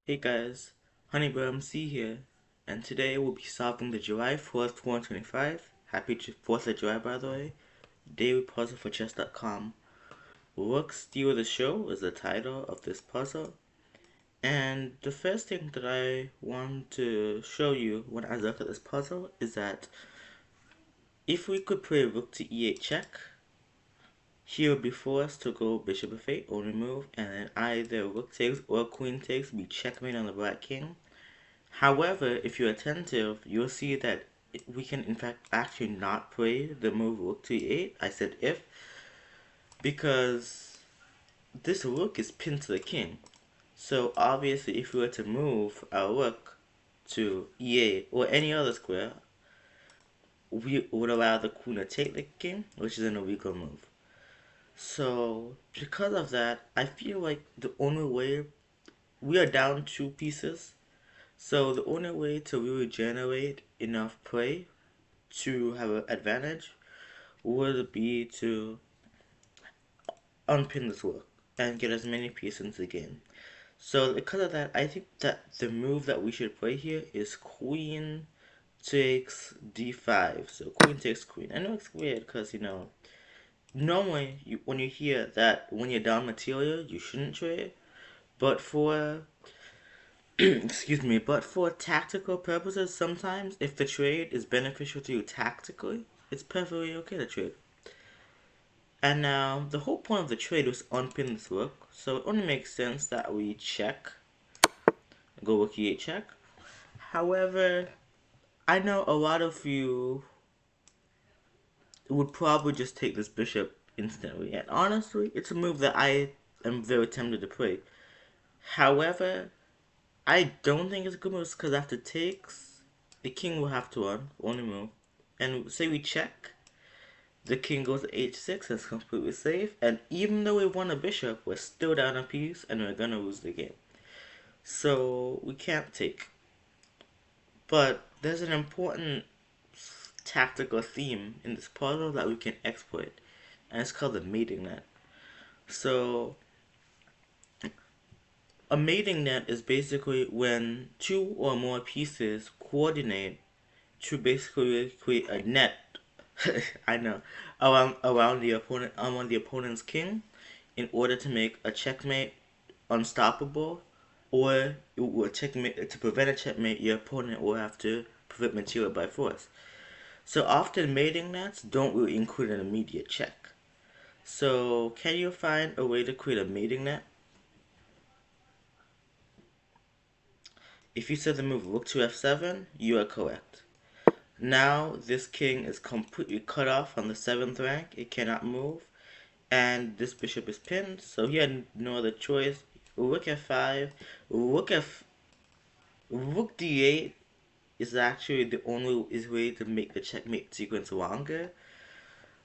Hey guys, Honeybear MC here, and today we'll be solving the July 4th, 2025. Happy 4th of July, by the way. Daily puzzle for chess.com. Rook Steal the Show is the title of this puzzle. And the first thing that I want to show you when I look at this puzzle is that if we could play rook to e8 check, he would be forced to go bishop f8, only move, and then either rook takes or queen takes, be checkmate on the black king. However, if you're attentive, you'll see that we can in fact actually not play the move rook to e8. I said if, because this rook is pinned to the king. So obviously if we were to move our rook to e8 or any other square, we would allow the queen to take the king, which is an illegal move. So because of that, I feel like the only way, we are down 2 pieces. So the only way to really generate enough play to have an advantage would be to unpin this rook and get as many pieces into the game. So because of that, I think that the move that we should play here is queen takes d5. So queen takes queen. I know it's weird because, normally when you hear that when you're down material, you shouldn't trade. But for excuse me, but for tactical purposes, sometimes if the trade is beneficial to you tactically, it's perfectly okay to trade. And now the whole point of the trade was unpin this rook, so it only makes sense that we check, go rook e8 check. However, I know a lot of you would probably just take this bishop instantly, and honestly, it's a move that I am very tempted to play. However, I don't think it's a good move because after takes, the king will have to run, only move. And say we check, the king goes to h6, it's completely safe. And even though we won a bishop, we're still down a piece and we're gonna lose the game. So we can't take. But there's an important tactical theme in this puzzle that we can exploit, and it's called the mating net. So a mating net is basically when 2 or more pieces coordinate to basically create a net. I know, around the opponent's king, in order to make a checkmate unstoppable, or checkmate, to prevent a checkmate, your opponent will have to prevent material by force. So often mating nets don't really include an immediate check. So can you find a way to create a mating net? If you said the move rook to f7, you are correct. Now this king is completely cut off on the 7th rank, it cannot move, and this bishop is pinned, so he had no other choice. Rook f5, rook d8 is actually the only way to make the checkmate sequence longer.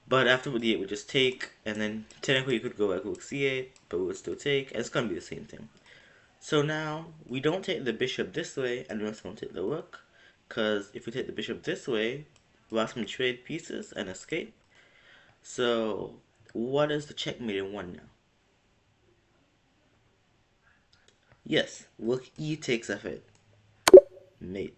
But after rook d8 would just take, and then technically you could go like rook c8, but we would still take, and it's gonna be the same thing. So now we don't take the bishop this way, and we also don't take the rook, because if we take the bishop this way, we'll have some trade pieces and escape. So what is the checkmate in 1 now? Yes, rook e takes f8. Mate.